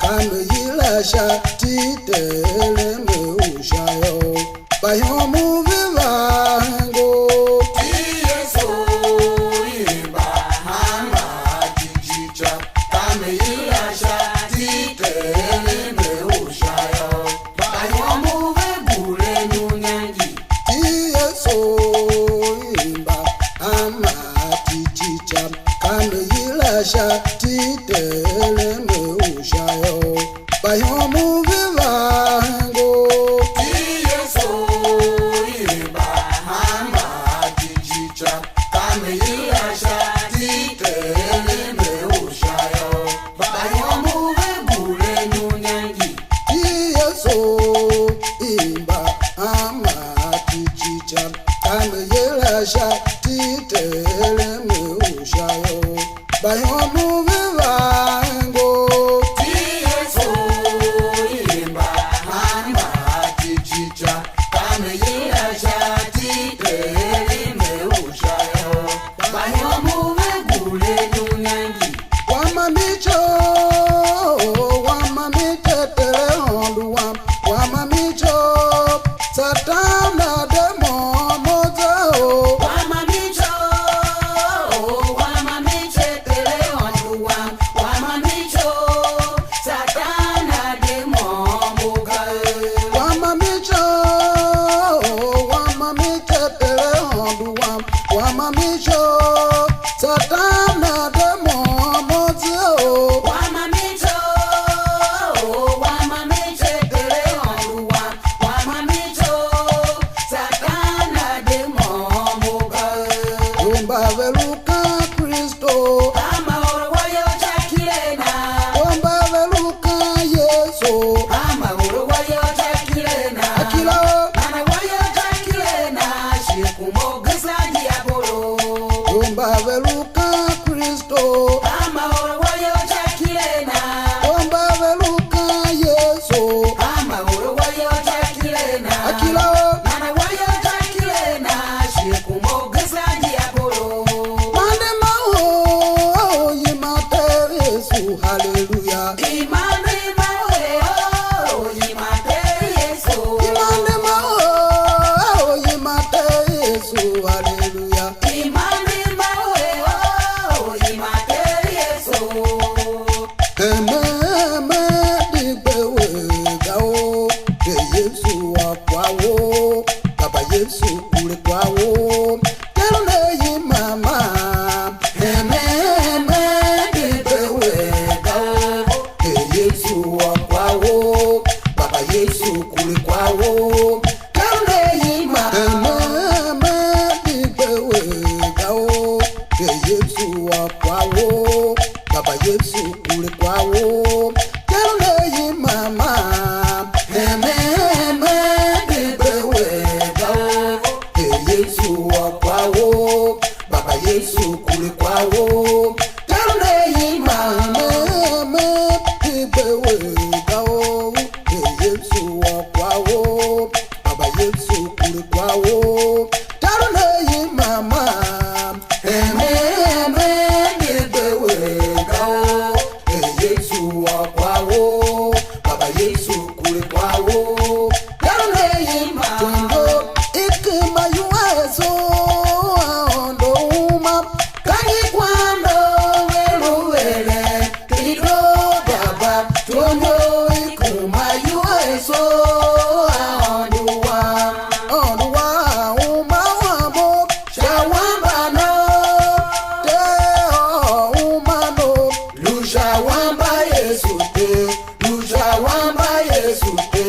Kameyilasha titele meushayo bayomu vivango Yesu imba hamba tichicha kameyilasha titele meushayo bayomu vegule nunyangi Yesu imba hamba tichicha kameyilasha titele meushayo bayomu vivango Yesu imba hamba tichicha kameyilasha titele meushayo bayomu vegule nunyangi Yesu imba amati chicha kameyilasha titele meushayo bayomu vivango Yesu imba hamba tichicha kameyilasha titele meushayo bayomu vegule nunyangi wamamicho wamamitetele honduwa wamamicho satana demo mozao Wamamicho teleonduwa wamamicho satana demo mugae wamamicho wamamitetele honduwa wamamicho satana demo mozao wamamicho teleonduwa wamamicho satana demo mugae umbaveluka Kristo amahoro wayo chakirena umbaveluka Yesu amahoro wayo chakirena akila mana wayo chakirena shikumogesa diabolo umbaveluka Kristo amahoro wayo chakirena umbaveluka Yesu amahoro wayo chakirena akila mana wayo chakirena shikumogesa diabolo mande maho yimate Yesu haleluya imane mawe yimate yeso imande maho yimate Yesu haleluya imane mawe yimate yeso ememe digbewe gao Yesu wakwawo baba Yesu kule kwawo kelune yimama ememe digbewe gao Yesu wakwawo baba Yesu kule kwawo kelune yimama ememe digbewe gao Yesu wakwawo baba Yesu kule kwawo kelune yimama ememe digbewe gao Yesu wakwawo baba Yesu kule kwawo kelune yimama ememe digbewe gao Yesu wakwawo baba Yesu kule kwawo kelune yimama ememe digbewe gao Yesu wakwawo baba Yesu kule kwawo kelune yimama tundo ikima yuwezo ondo uma kanyi kwando weluwele tido baba tundo ikuma yuwezo onduwa uma wamo shawambano te umano lushawamba Yesu te lushawamba Yesu te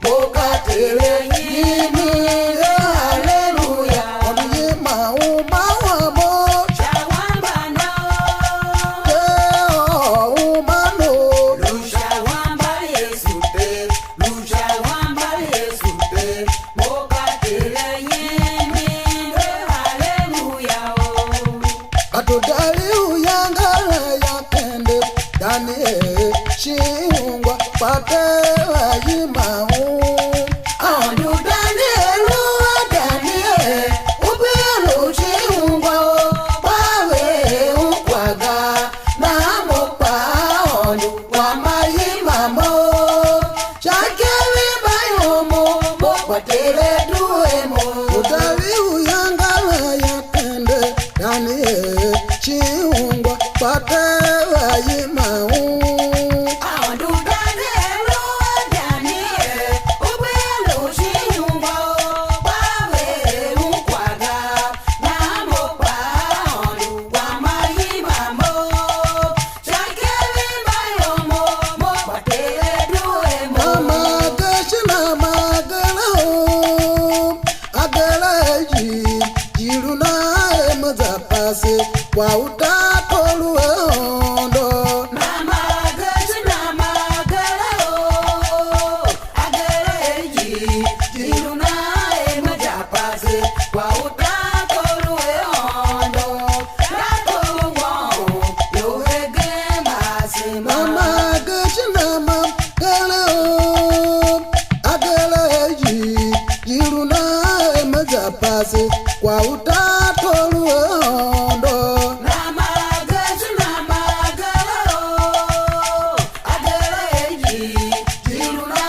mokatele yimi haleluya omuyima uma wamo shawambano te umano lushawamba yesu te mokatele yimi haleluya batodali uyangala yakende Daniel shingwa patela yimau Andu Daniel ubelo chingwa wawe ukwaga na mopa ondu wa mayima patere duemo. Utali uyangala yakende Daniel Chihungwa patewa yimau. Aondu Danielu Daniel ubelo Chihungwa bawe ukwaga namo pa aondu wa mahimamo. Chakeli mayomo mo patere duemo. Mama gashina magala o agala jiruna emazapase wa utatolu ondo. Mama gashina magala o agaleji jiruna emajapase kwa utatolu eondo. Ratolwa yohege masema. Mama gashina magala o agala jiruna emazapase wa utatolu ondo. Mama gashina magala o agaleji jiruna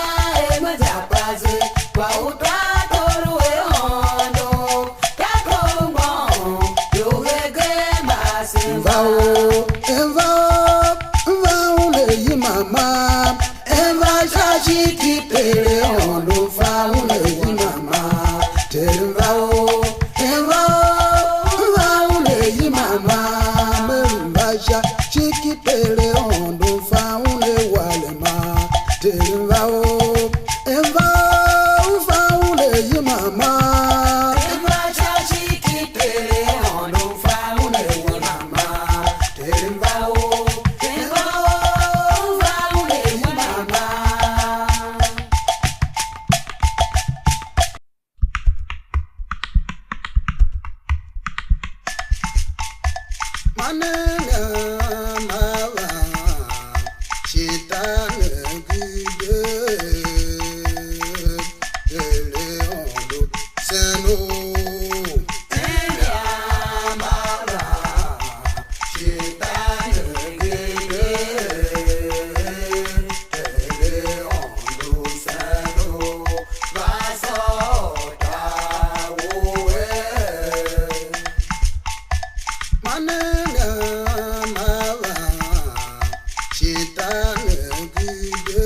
emajapase kwa utatolu eondo. Ratolwa yohege masema. Envao leyi mama, enva shashi kitere ondo fao leyi mama. Envao leyi mama, merumba shashi kitere ondo fao le walema. Envao leyi mama. Manenga mava chitane gide ele ondo seno chitane gide ele ondo seno vasota woe. Manenga mava chitane gide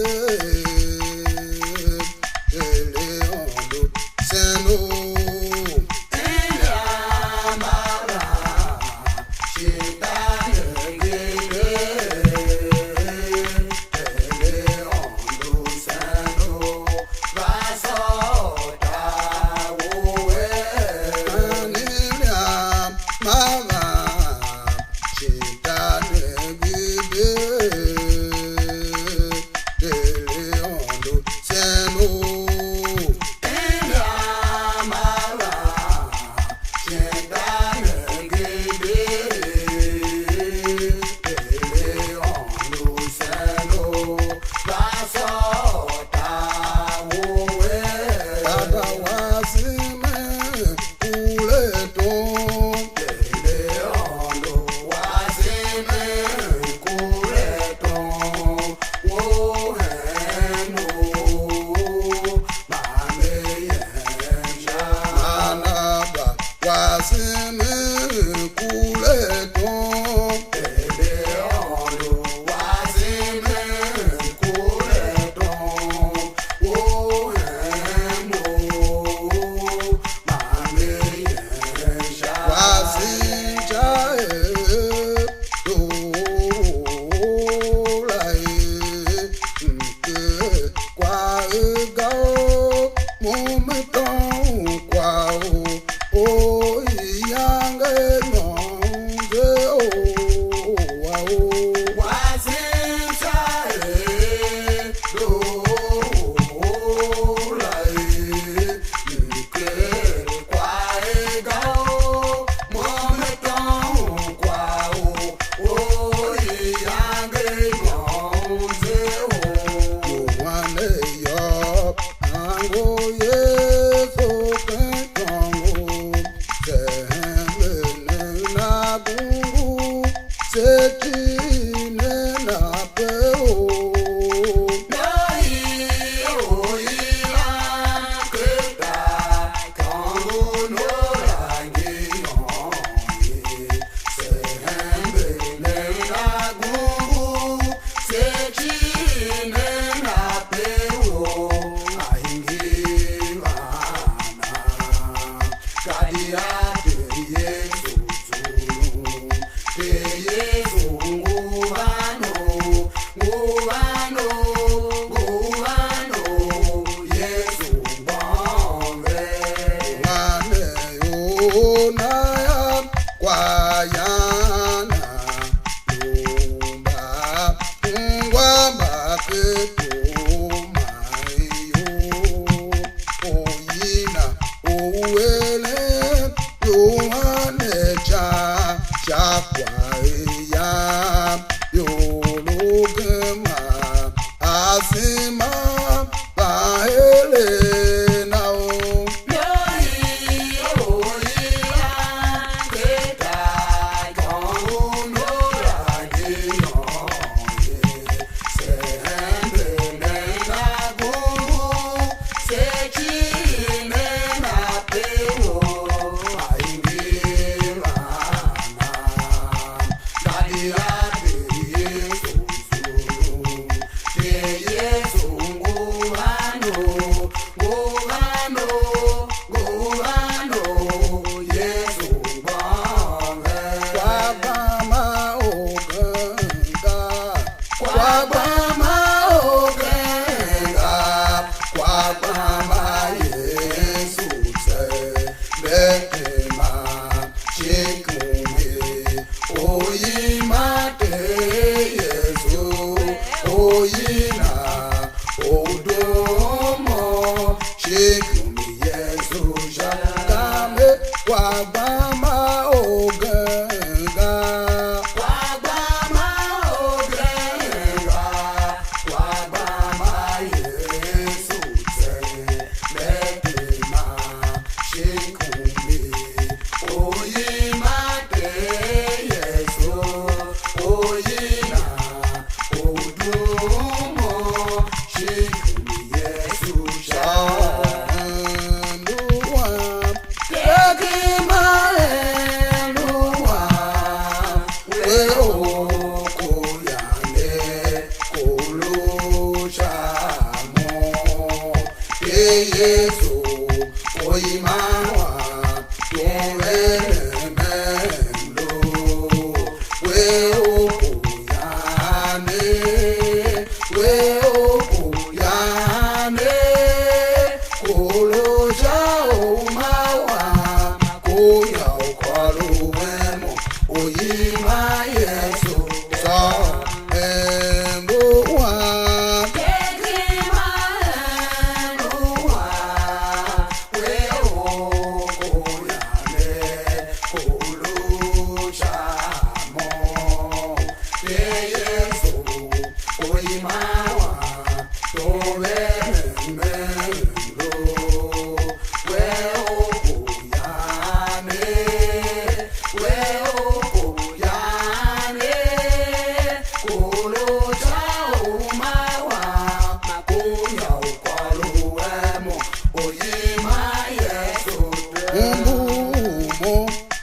oyina owele yohane chakwa ya yologema asima baele na o Yesu oyimawa yorememelo we okuyane koloja omawa koya okwaluwemo oyima Yesu so embowa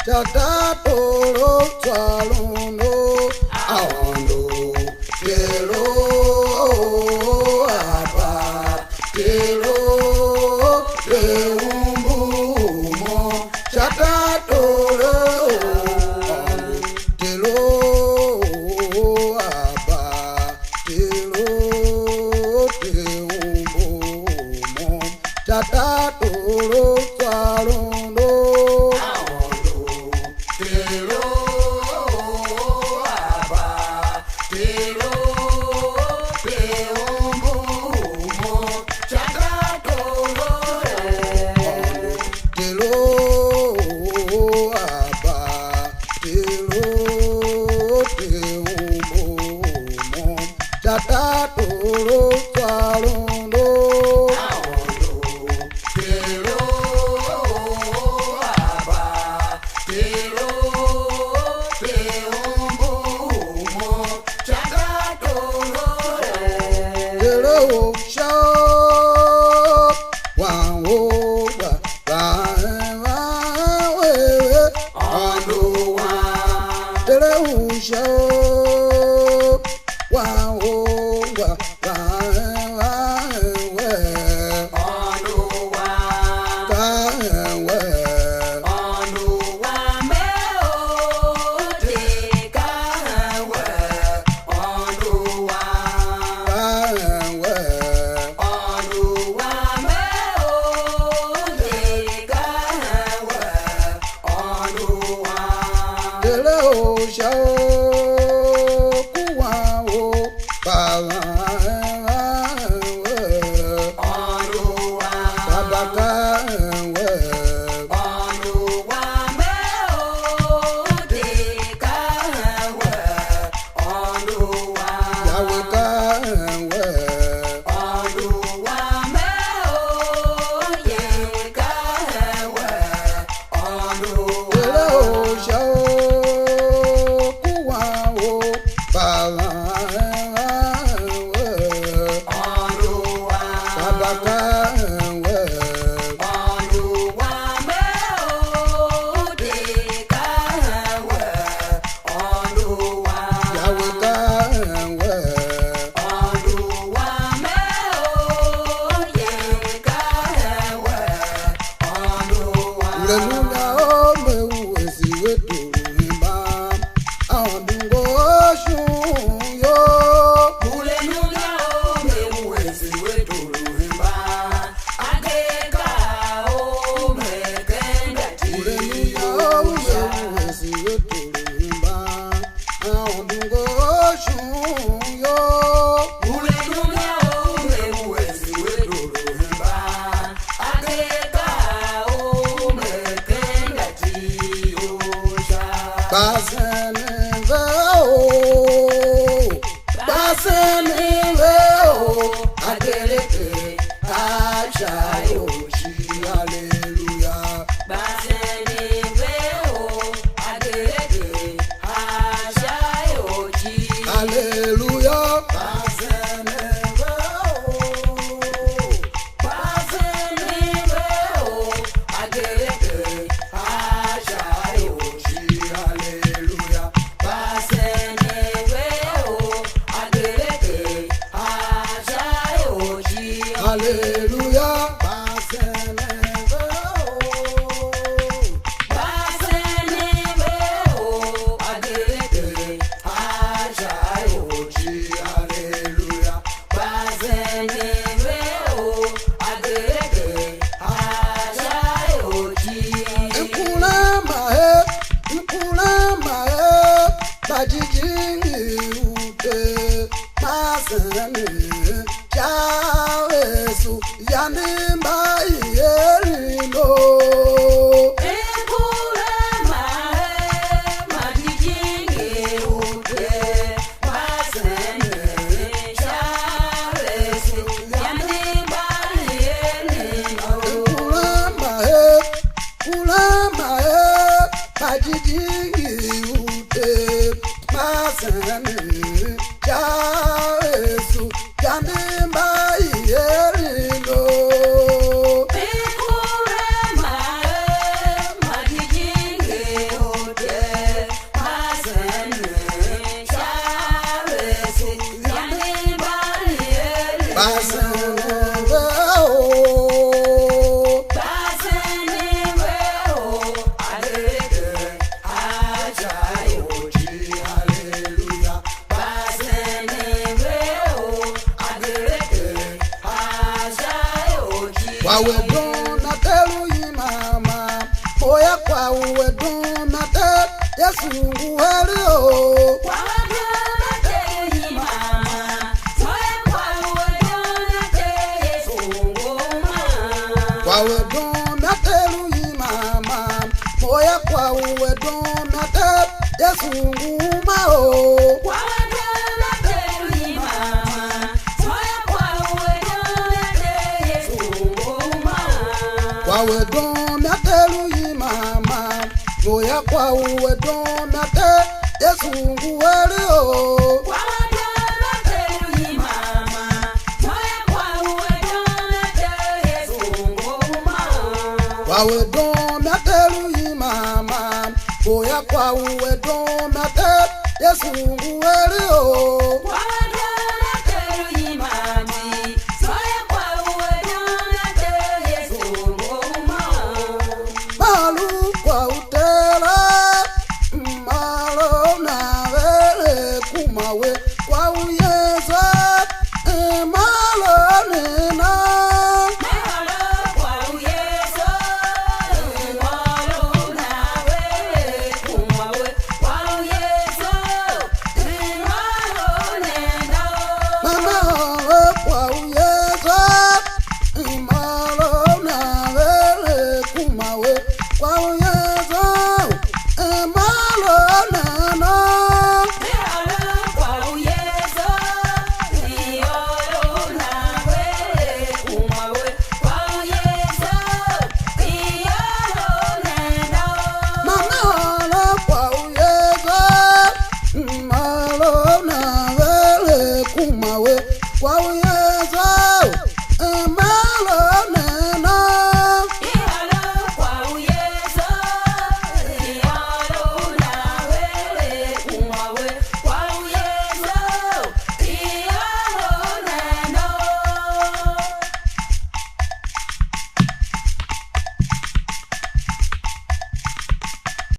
Tataporo twaluno awando kero apa kero leumbumo tatatoro kero apa kero leumbumo tatatoro twaluno Show, Kwa uwe do mate, Yesu nguweri o.